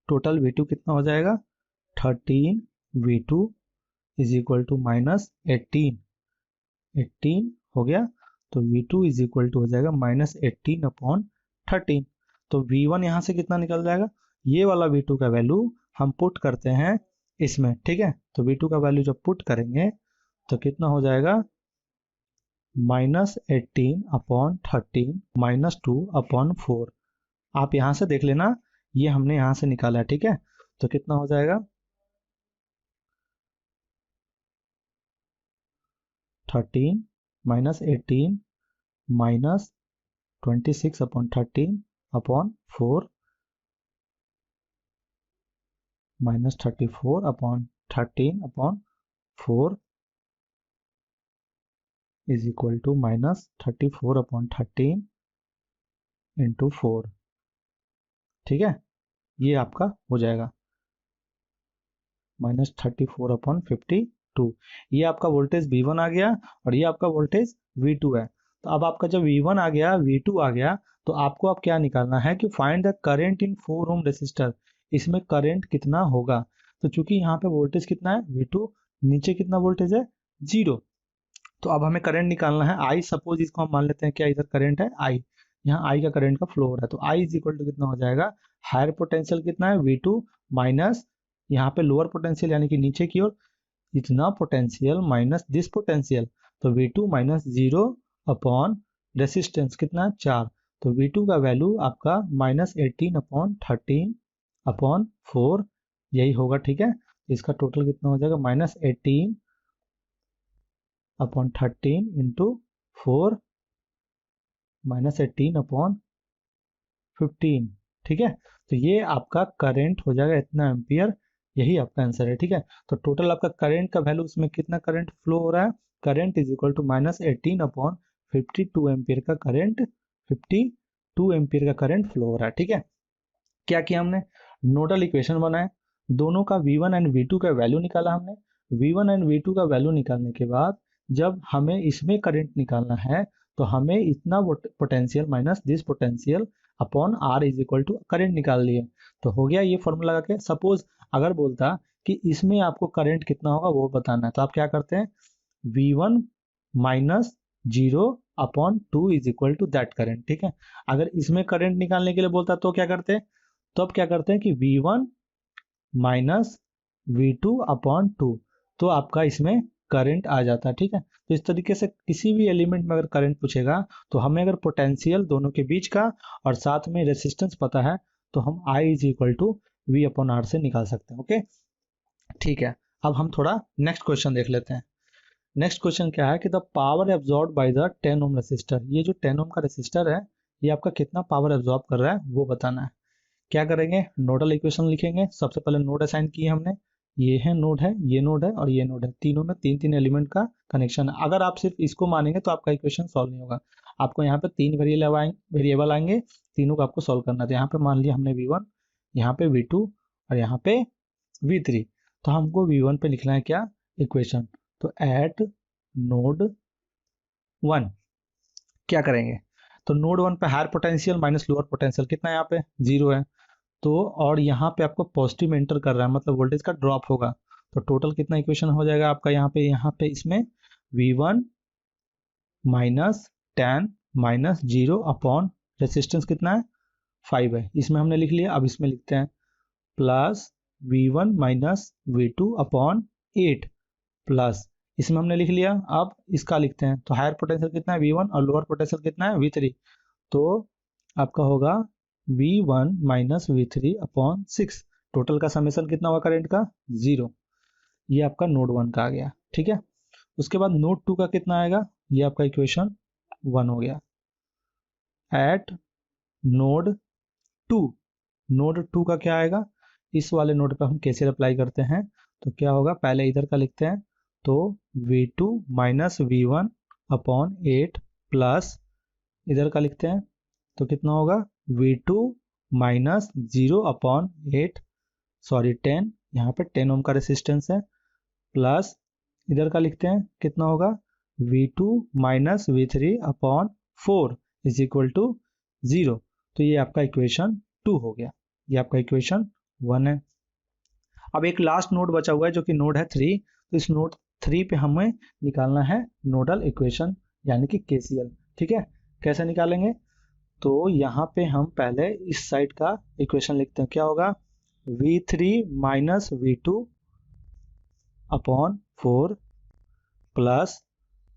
S1: टोटल V2 कितना हो जाएगा 13V2 is equal to minus 18 हो गया। तो V2 इज इक्वल टू हो जाएगा माइनस 18 अपॉन 13। तो V1 यहाँ से कितना निकल जाएगा, ये वाला V2 का वैल्यू हम पुट करते हैं इसमें, ठीक है। तो V2 का वैल्यू जब पुट करेंगे तो कितना हो जाएगा माइनस 18 अपॉन 13 माइनस 2 अपॉन 4। आप यहाँ से देख लेना, ये हमने यहाँ से निकाला है, ठीक है। तो कितना हो जाएगा 13 minus 18 minus 26 upon 13 upon 4 minus 34 upon 13 upon 4 is equal to minus 34 upon 13 into 4, ठीक है। ये आपका हो जाएगा माइनस 34 अपॉन 52। ये आपका वोल्टेज V1 आ गया और ये आपका वोल्टेज V2 है। तो अब आपका जब V1 आ गया V2 आ गया, तो आपको अब क्या निकालना है कि find the current in 4 ohm resistor, इसमें करंट कितना होगा। तो चूंकि यहाँ पे वोल्टेज कितना है V2, नीचे कितना वोल्टेज है 0, तो अब हमें करंट निकालना है I। सपोज इसको हम मान लेते हैं क्या इधर करंट है I, यहाँ I का करंट का फ्लो हो रहा है, तो I इज इक्वल टू कितना हो जाएगा, हायर पोटेंशियल कितना है V2 माइनस यहाँ पे लोअर पोटेंशियल यानी कि नीचे की ओर इतना पोटेंशियल माइनस दिस पोटेंशियल, तो V2 माइनस 0 अपॉन रेसिस्टेंस कितना 4, तो V2 का वैल्यू आपका माइनस 18 अपॉन 13 अपॉन 4 यही होगा, ठीक है। इसका टोटल कितना हो जाएगा minus 18 upon 13 into 4 minus 18 upon 15, ठीक है। तो ये आपका करंट हो जाएगा इतना एम्पियर, यही आपका आंसर है, ठीक है। तो टोटल आपका करंट का वैल्यू, उसमें कितना करंट फ्लो हो रहा है, current is equal to minus 18 upon 52 ampere का करंट, 52 एम्पियर का करंट फ्लो हो रहा है, ठीक है। क्या किया हमने, नोडल इक्वेशन बनाए, दोनों का V1 एंड V2 का वैल्यू निकाला हमने। V1 एंड V2 का वैल्यू निकालने के बाद जब हमें इसमें करंट निकालना है, तो हमें इतना potential minus this potential upon R is equal to current निकाल लिए। तो हो गया ये फॉर्मूला लगा के। सपोज अगर बोलता कि इसमें आपको करंट कितना होगा वो बताना है, तो आप क्या करते हैं, V1 minus 0 upon 2 is equal to that current. ठीक है, अगर इसमें करंट निकालने के लिए बोलता तो क्या करते हैं, तो अब क्या करते हैं कि V1 माइनस V2 अपॉन 2, तो आपका इसमें करंट आ जाता है। ठीक है, तो इस तरीके से किसी भी एलिमेंट में अगर करंट पूछेगा तो हमें अगर पोटेंशियल दोनों के बीच का और साथ में रेसिस्टेंस पता है तो हम I is equal to V upon R से निकाल सकते हैं। ओके, ठीक है, अब हम थोड़ा नेक्स्ट क्वेश्चन देख लेते हैं। नेक्स्ट क्वेश्चन क्या है कि the power absorb by the 10 ohm resistor, ये जो 10 ओम का रेसिस्टर है ये आपका कितना पावर एब्जॉर्ब कर रहा है वो बताना है। क्या करेंगे, नोडल इक्वेशन लिखेंगे। सबसे पहले नोड असाइन किए हमने, ये है नोड है, ये नोड है और ये नोड है, तीनों में तीन तीन एलिमेंट का कनेक्शन है। अगर आप सिर्फ इसको मानेंगे तो आपका इक्वेशन सॉल्व नहीं होगा। आपको यहाँ पे तीन वेरिएबल आएंगे, तीनों को आपको सॉल्व करना है। तो यहाँ पे मान लिया हमने V1, यहाँ पे V2 और यहाँ पे V3। तो हमको V1 पे लिखना है क्या, इक्वेशन। तो एट नोड 1 क्या करेंगे, तो नोड 1 पे higher potential minus lower potential कितना है, यहाँ पे 0 है। तो और यहाँ पे आपको पॉजिटिव एंटर कर रहा है मतलब वोल्टेज का ड्रॉप होगा। तो टोटल कितना इक्वेशन हो जाएगा आपका, यहाँ पे इसमें V1 minus 10 minus 0 upon resistance कितना है 5 है, इसमें हमने लिख लिया। अब इसमें लिखते हैं plus V1 minus V2 upon 8 plus, इसमें हमने लिख लिया। अब इसका लिखते हैं, तो हायर पोटेंशियल कितना है V1 और लोअर पोटेंशियल कितना है V3। तो आपका होगा V1 minus V3 upon 6। Total का समेशन कितना हुआ करंट का, 0। ये आपका नोड 1 का आ गया। ठीक है, उसके बाद नोड 2 का कितना आएगा, ये आपका इक्वेशन 1 हो गया। एट नोड 2, नोड 2 का क्या आएगा, इस वाले नोड पे हम KCL अप्लाई करते हैं। तो क्या होगा, पहले इधर का लिखते हैं, तो V2 minus V1 upon 8 plus इधर का लिखते हैं, तो कितना होगा V2 माइनस 0 अपॉन 8 सॉरी 10, यहाँ पे 10 ओम का रेसिस्टेंस है, प्लस इधर का लिखते हैं कितना होगा V2 minus V3 upon 4 is equal to 0। तो ये आपका इक्वेशन 2 हो गया, ये आपका इक्वेशन 1 है। अब एक लास्ट नोड बचा हुआ है जो कि नोड है 3। तो इस नोड 3 पे हमें निकालना है नोडल इक्वेशन यानी कि KCL। ठीक है, कैसे निकालेंगे, तो यहाँ पे हम पहले इस साइड का इक्वेशन लिखते हैं। क्या होगा, V3 minus V2 upon 4 plus,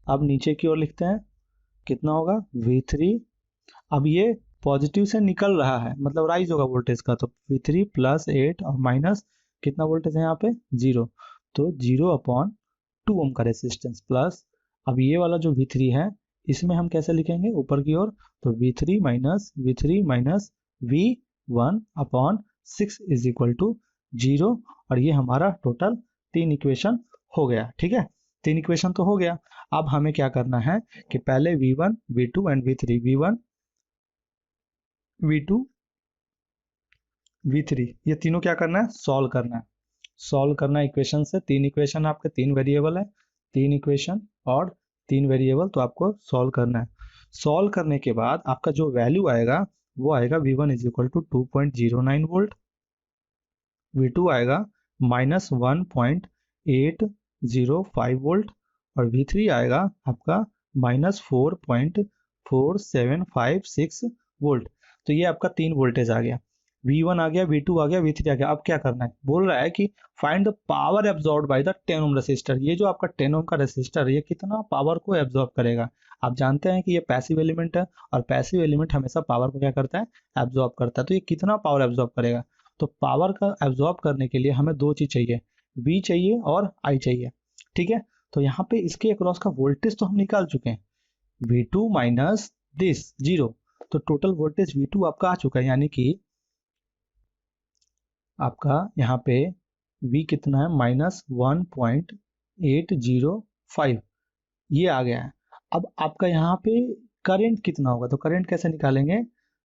S1: अब नीचे की ओर लिखते हैं कितना होगा V3, अब ये पॉजिटिव से निकल रहा है मतलब राइज होगा वोल्टेज का, तो V3 प्लस 8 और माइनस कितना वोल्टेज है यहाँ पे 0, तो 0 अपॉन 2 ओम का रेसिस्टेंस प्लस, अब ये वाला जो V3 है इसमें हम कैसे लिखेंगे ऊपर की ओर, तो V3 minus V1 upon 6 is equal to 0। और ये हमारा टोटल 3 इक्वेशन हो गया। ठीक है, 3 इक्वेशन तो हो गया। अब हमें क्या करना है कि पहले V1 V2 and V3, V1 V2 V3 ये तीनों क्या करना है, सॉल्व करना है। सॉल्व करना है इक्वेशन से, 3 इक्वेशन आपके 3 वेरिएबल है, 3 इक्वेशन और 3 वेरिएबल, तो आपको सॉल्व करना है। सॉल्व करने के बाद आपका जो वैल्यू आएगा वो आएगा V1 is equal to 2.09 volt, V2 आएगा माइनस 1.805 वोल्ट और V3 आएगा आपका माइनस 4.4756 वोल्ट। तो ये आपका 3 वोल्टेज आ गया, V1 आ गया, V2 आ गया, V3 आ गया। अब क्या करना है, बोल रहा है कि find the power absorb by the 10 ohm resistor. ये जो आपका 10 ओम का रेसिस्टर ये कितना पावर को एब्जॉर्ब करेगा। आप जानते हैं कि ये पैसिव एलिमेंट है और पैसिव एलिमेंट हमेशा पावर को क्या करता है, एब्जॉर्ब करता है। तो ये कितना पावर एब्जॉर्ब करेगा, तो पावर का एब्जॉर्ब करने के लिए हमें दो चीज चाहिए, V चाहिए और I चाहिए। ठीक है, तो यहाँ पे इसके अक्रॉस का वोल्टेज तो हम निकाल चुके हैं, V2 माइनस दिस 0, तो टोटल वोल्टेज V2 आपका आ चुका है, यानी कि आपका यहाँ पे V कितना है माइनस 1.805 ये आ गया है। अब आपका यहाँ पे करंट कितना होगा, तो करंट कैसे निकालेंगे,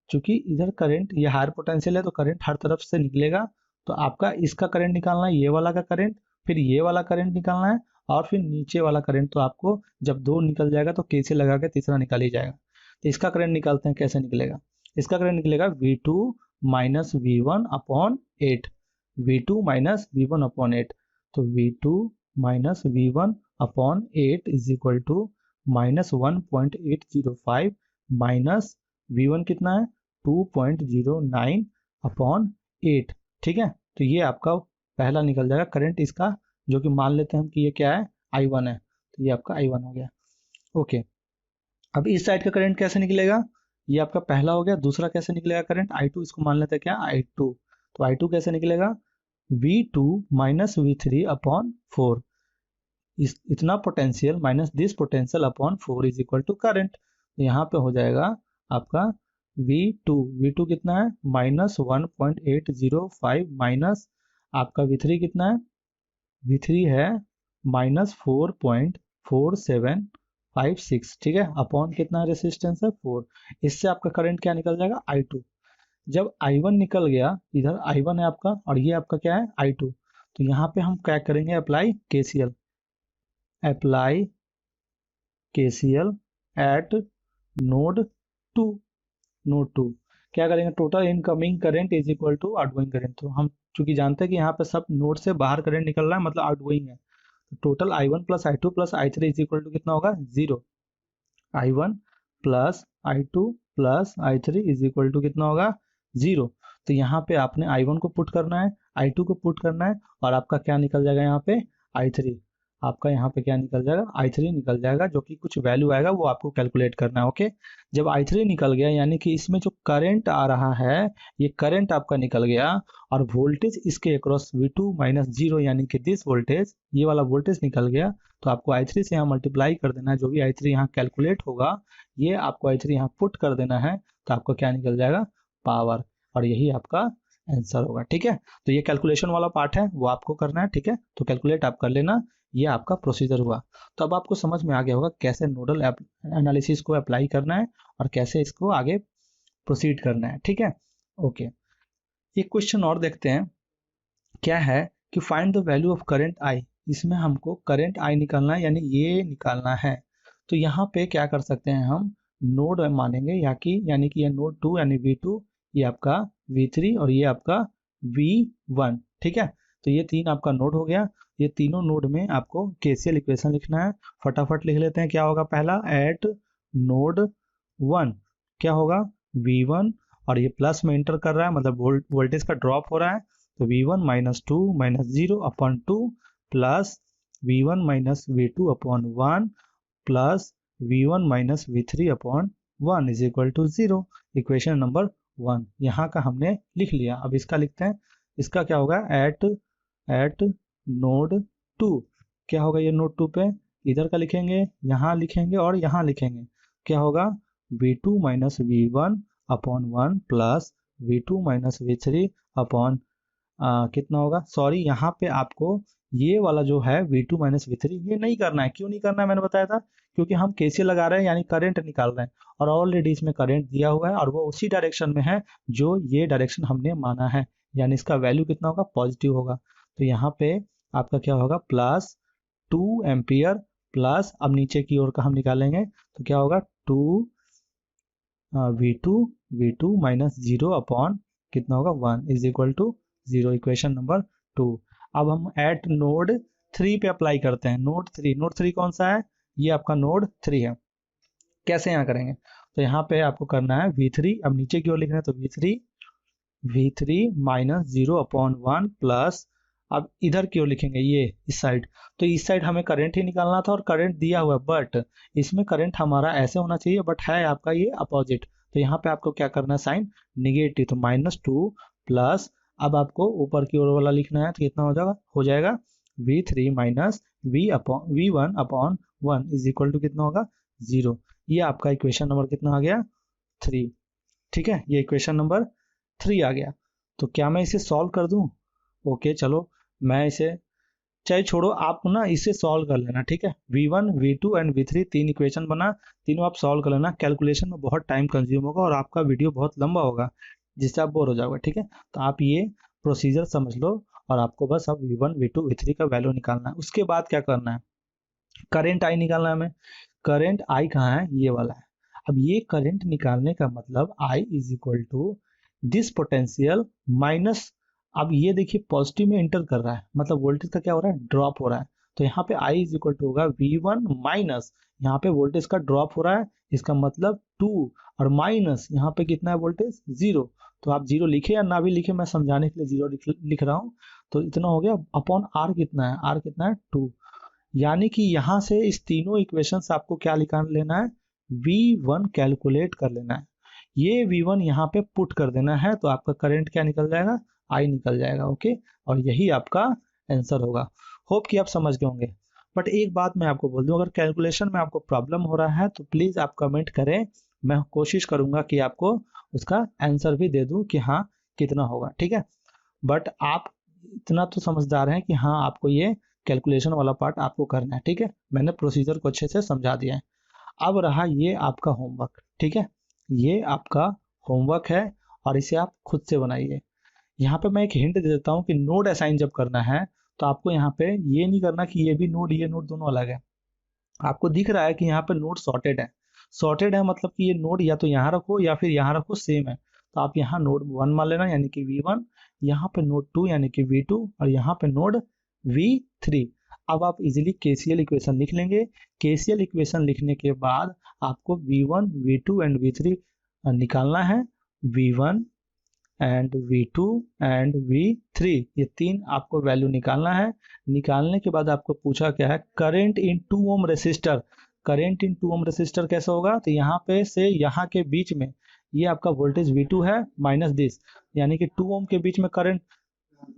S1: क्योंकि इधर करंट ये हायर पोटेंशियल है तो करंट हर तरफ से निकलेगा। तो आपका इसका करंट निकालना है, ये वाला का करंट, फिर ये वाला करंट निकालना है और फिर नीचे वाला करंट तो आपको जब 2 निकल जाएगा तो KCL लगा के तीसरा निकल ही जाएगा। तो इसका करंट निकालते हैं, कैसे निकलेगा? इसका करंट निकलेगा V2 minus V1 upon 8, V2 minus V1 upon 8। तो V2 minus V1 upon 8 is equal to minus 1.805 minus V1 कितना है 2.09 अपॉन 8। ठीक है, तो ये आपका पहला निकल जाएगा करंट इसका, जो कि मान लेते हैं हम कि ये क्या है I1 है, तो ये आपका I1 हो गया। ओके, अब इस साइड का करंट कैसे निकलेगा? ये आपका पहला हो गया। दूसरा कैसे निकलेगा करंट? I2, इसको मान लेते हैं क्या I2। तो I2 कैसे निकलेगा? V2 माइनस V3 अपॉन 4, इतना potential minus this potential upon 4 is equal to current. यहाँ पे हो जाएगा आपका V2 कितना है माइनस 1.805 माइनस आपका V3 कितना है, V3 है माइनस 4.4756। ठीक है, अपॉन कितना रेसिस्टेंस है 4। इससे आपका करंट क्या निकल जाएगा I2। जब I1 निकल गया, इधर I1 है आपका और ये आपका क्या है I2, तो यहाँ पे हम क्या करेंगे apply KCL, apply KCL at node 2 क्या करेंगे? Total incoming current is equal to outgoing current. तो हम चूंकि जानते हैं कि यहाँ पे सब नोड से बाहर करंट निकल रहा है, मतलब आउटगोइंग है, तो total I1 plus I2 plus I3 is equal to कितना होगा 0। I1 plus I2 plus I3 is equal to कितना होगा 0। तो यहाँ पे आपने I1 को पुट करना है, I2 को पुट करना है, और आपका क्या निकल जाएगा यहाँ पे I3। आपका यहाँ पे क्या निकल जाएगा I3 निकल जाएगा, जो कि कुछ वैल्यू आएगा वो आपको कैलकुलेट करना है। ओके, जब I3 निकल गया यानी कि इसमें जो करंट आ रहा है ये करंट आपका निकल गया, और वोल्टेज इसके अक्रॉस V2 माइनस 0 यानी कि दिस वोल्टेज, ये वाला वोल्टेज निकल गया। तो आपको I3 से यहाँ मल्टीप्लाई कर देना है, जो भी I3 यहाँ कैलकुलेट होगा ये आपको I3 यहाँ पुट कर देना है, तो आपको क्या निकल जाएगा पावर, और यही आपका आंसर होगा। ठीक है, तो ये कैलकुलेशन वाला पार्ट है वो आपको करना है। ठीक है, तो कैलकुलेट आप कर लेना, ये आपका प्रोसीजर हुआ। तो अब आपको समझ में आ गया होगा कैसे नोडल एनालिसिस को अप्लाई करना है और कैसे इसको आगे प्रोसीड करना है। ठीक है, ओके, एक क्वेश्चन और देखते हैं। क्या है कि find the value of current I. इसमें हमको करंट आई निकालना है, यानी ये निकालना है। तो यहाँ पे क्या कर सकते हैं हम, नोड मानेंगे यानी कि ये नोड 2 यानी V2, ये आपका V3 और ये आपका V1। ठीक है, तो ये तीन आपका नोड हो गया। ये तीनों नोड में आपको KCL इक्वेशन लिखना है। फटाफट लिख लेते हैं। क्या होगा? पहला एट नोड 1 क्या होगा V1, और ये प्लस में इंटर कर रहा है, मतलब वोल्टेज का ड्रॉप हो रहा है, तो V1 minus 2 minus 0 upon 2 plus V1 minus V2 upon 1 plus V1 minus V3 upon 1 is equal to 0। Equation number 1 यहाँ का हमने लिख लिया। अब इसका लिखते हैं। इसका क्या होगा? एट नोड 2 क्या होगा? ये नोड 2 पे इधर का लिखेंगे, यहाँ लिखेंगे और यहाँ लिखेंगे। क्या होगा? V2 minus V1 upon 1 plus V2 minus V3 upon कितना होगा, सॉरी यहाँ पे आपको ये वाला जो है V2 माइनस V3 ये नहीं करना है। क्यों नहीं करना है? मैंने बताया था, क्योंकि हम KCL लगा रहे हैं यानी करंट निकाल रहे हैं, और ऑलरेडी इसमें करंट दिया हुआ है और वो उसी डायरेक्शन में है जो ये डायरेक्शन हमने माना है, यानी इसका वैल्यू कितना होगा? पॉजिटिव होगा। तो यहाँ पे आपका क्या होगा? प्लस 2 एम्पियर प्लस, अब नीचे की ओर का हम निकालेंगे तो क्या होगा? 2 V2 माइनस 0 अपॉन कितना होगा? 1 is equal to 0। Equation number 2। अब हम एट नोड 3 पे अप्लाई करते हैं। नोड 3 कौन सा है? ये आपका नोड 3 है। कैसे यहाँ करेंगे? तो यहाँ पे आपको करना है V3, अब नीचे की ओर लिखना है तो V3 माइनस 0 अपॉन 1 प्लस, अब इधर की ओर लिखेंगे ये इस साइड, तो इस साइड हमें करंट ही निकालना था और करंट दिया हुआ है, बट इसमें करंट हमारा ऐसे होना चाहिए, बट है आपका ये अपोजिट। तो यहाँ पे आपको क्या करना है? साइन निगेटिव, तो -2 प्लस, अब आपको ऊपर की ओर वाला लिखना है तो कितना हो जाएगा V3 minus V1 upon 1 is equal to कितना होगा? 0। ये आपका इक्वेशन नंबर कितना आ गया? 3। ठीक है, ये इक्वेशन नंबर 3 आ गया। तो क्या मैं इसे सॉल्व कर दूं? ओके, चलो मैं इसे, चाहे छोड़ो, आप ना इसे सॉल्व कर लेना। ठीक है, V1 V2 एंड V3 तीन इक्वेशन बना, तीनों आप सॉल्व कर लेना। कैलकुलेशन में बहुत टाइम कंज्यूम होगा और आपका वीडियो बहुत लंबा होगा, जिससे आप बोर हो जाओगे। ठीक है, तो आप ये प्रोसीजर समझ लो, और आपको बस अब V1 V2 V3 का वैल्यू निकालना है। उसके बाद क्या करना है? करेंट आई निकालना है हमें। करंट आई कहाँ है, ये वाला है। अब ये करंट निकालने का मतलब I is equal to this potential minus, अब ये देखिए पॉजिटिव में इंटर कर रहा है, मतलब वोल्टेज का क्या हो रहा है, ड्रॉप हो रहा है। तो यहाँ पे आई इज इक्वल टू होगा V1 माइनस, यहाँ पे वोल्टेज का ड्रॉप हो रहा है, इसका मतलब 2, और माइनस यहाँ पे कितना है वोल्टेज, 0। तो आप 0 लिखे या ना भी लिखे, मैं समझाने के लिए 0 लिख रहा हूँ। तो इतना हो गया अपॉन आर, कितना है, आर कितना है 2। यानी कि यहाँ से इस तीनों इक्वेशंस आपको क्या निकाल लेना है, V1 कैलकुलेट कर लेना है। ये V1 यहाँ पे पुट कर देना है, तो आपका करंट क्या निकल जाएगा, I निकल जाएगा। ओके, और यही आपका आंसर होगा। होप कि आप समझ गए होंगे। बट एक बात मैं आपको बोल दूं, अगर कैलकुलेशन में आपको प्रॉब्लम हो रहा है तो प्लीज आप कमेंट करें, मैं कोशिश करूंगा कि आपको उसका आंसर भी दे दूं कि हाँ कितना होगा, ठीक है। बट आप इतना तो समझदार हैं कि हाँ आपको ये कैलकुलेशन वाला पार्ट आपको करना है, ठीक है। मैंने प्रोसीजर को अच्छे से समझा दिया है। अब रहा ये आपका होमवर्क, ठीक है। ये आपका होमवर्क है और इसे आप खुद से बनाइए। यहाँ पे मैं एक हिंट दे देता हूँ कि नोड असाइन जब करना है तो आपको यहाँ पे ये नहीं करना कि ये भी नोड ये नोड दोनों अलग है। आपको दिख रहा है कि यहाँ पे नोड सॉर्टेड है। सॉर्टेड है मतलब कि ये नोड या तो यहाँ रखो या फिर यहाँ रखो, सेम है। तो आप यहाँ नोड 1 मान लेना यानी कि V1, यहाँ पे नोड 2 यानी कि V2, और यहाँ पे नोड V3। अब आप इजीली KCL इक्वेशन लिख लेंगे। KCL इक्वेशन लिखने के बाद आपको V1, V2 एंड V3 निकालना है। V1 and V2 and V3, ये तीन आपको वैल्यू निकालना है। निकालने के बाद आपको पूछा क्या है, current in 2 ohm resistor. Current in 2 ohm resistor कैसे होगा, तो यहाँ पे से यहाँ के बीच में ये आपका वोल्टेज V2 है माइनस दिस, यानी कि 2 ओम के बीच में करंट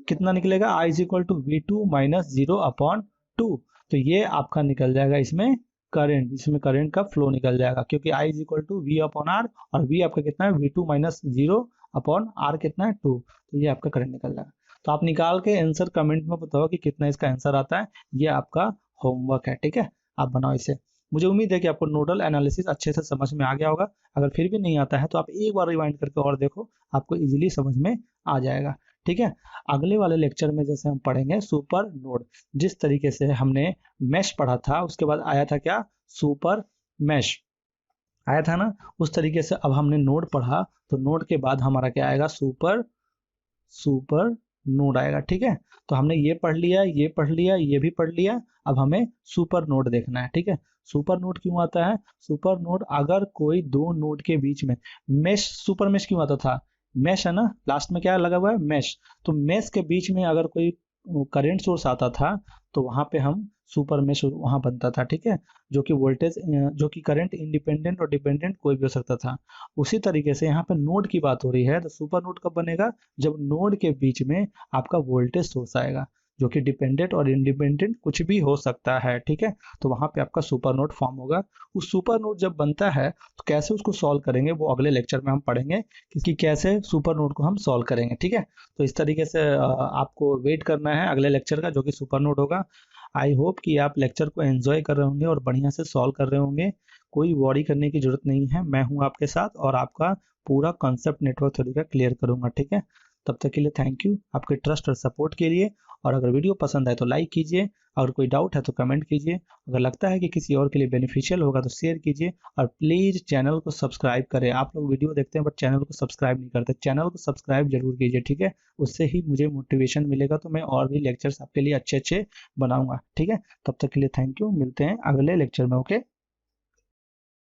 S1: कितना निकलेगा, I is equal to V2 minus 0/2। तो ये आपका निकल जाएगा इसमें करंट, इसमें करंट का फ्लो निकल जाएगा, क्योंकि I is equal to V/R, और V आपका कितना है, V2 माइनस 0/R कितना है 2। तो ये आपका करंट निकल जाएगा। तो आप निकाल के आंसर कमेंट में बताओ कि कितना इसका आंसर आता है। ये आपका होमवर्क है, ठीक है। आप बनाओ इसे। मुझे उम्मीद है कि आपको नोडल एनालिसिस अच्छे से समझ में आ गया होगा। अगर फिर भी नहीं आता है तो आप एक बार रिवाइंड करके और देखो, आपको इजीली समझ में आ जाएगा, ठीक है। अगले वाले लेक्चर में जैसे हम पढ़ेंगे सुपर नोड। जिस तरीके से हमने मैश पढ़ा था उसके बाद आया था क्या, सुपर मैश आया था ना, उस तरीके से अब हमने नोड पढ़ा, तो नोड के बाद हमारा क्या आएगा, सुपर सुपर नोड आएगा, ठीक है। तो हमने ये पढ़ लिया, ये पढ़ लिया, ये भी पढ़ लिया। अब हमें सुपर नोड देखना है, ठीक है। सुपर नोड क्यों आता है, सुपर नोड अगर कोई दो नोड के बीच में, मेश सुपर मेश क्यों आता था, मेश है ना, लास्ट में क्या लगा हुआ है, मेश। तो मेश के बीच में अगर कोई करंट सोर्स आता था तो वहां पे हम सुपर मेश वहां बनता था, ठीक है। जो कि वोल्टेज जो कि करंट इंडिपेंडेंट और डिपेंडेंट कोई भी हो सकता था। उसी तरीके से यहाँ पे नोड की बात हो रही है, तो सुपर नोड कब बनेगा, जब नोड के बीच में आपका वोल्टेज सोर्स आएगा, जो कि डिपेंडेंट और इंडिपेंडेंट कुछ भी हो सकता है, ठीक है। तो वहां पे आपका सुपर नोड फॉर्म होगा। उस सुपर नोड जब बनता है तो कैसे उसको सॉल्व करेंगे वो अगले लेक्चर में हम पढ़ेंगे कि कैसे सुपर नोड को हम सॉल्व करेंगे, ठीक है। तो इस तरीके से आपको वेट करना है अगले लेक्चर का, जो कि सुपर नोड होगा। आई होप कि आप लेक्चर को एंजॉय कर रहे होंगे और बढ़िया से सॉल्व कर रहे होंगे। कोई वॉरी करने की जरूरत नहीं है, मैं हूं आपके साथ और आपका पूरा कॉन्सेप्ट नेटवर्क थ्योरी का क्लियर करूंगा, ठीक है। तब तक के लिए थैंक यू आपके ट्रस्ट और सपोर्ट के लिए। और अगर वीडियो पसंद आए तो लाइक कीजिए, अगर कोई डाउट है तो कमेंट कीजिए, अगर लगता है कि किसी और के लिए बेनिफिशियल होगा तो शेयर कीजिए, और प्लीज चैनल को सब्सक्राइब करें। आप लोग वीडियो देखते हैं बट चैनल को सब्सक्राइब नहीं करते, चैनल को सब्सक्राइब जरूर कीजिए, ठीक है। उससे ही मुझे मोटिवेशन मिलेगा, तो मैं और भी लेक्चर्स आपके लिए अच्छे अच्छे बनाऊंगा, ठीक है। तब तक के लिए थैंक यू, मिलते हैं अगले लेक्चर में, ओके।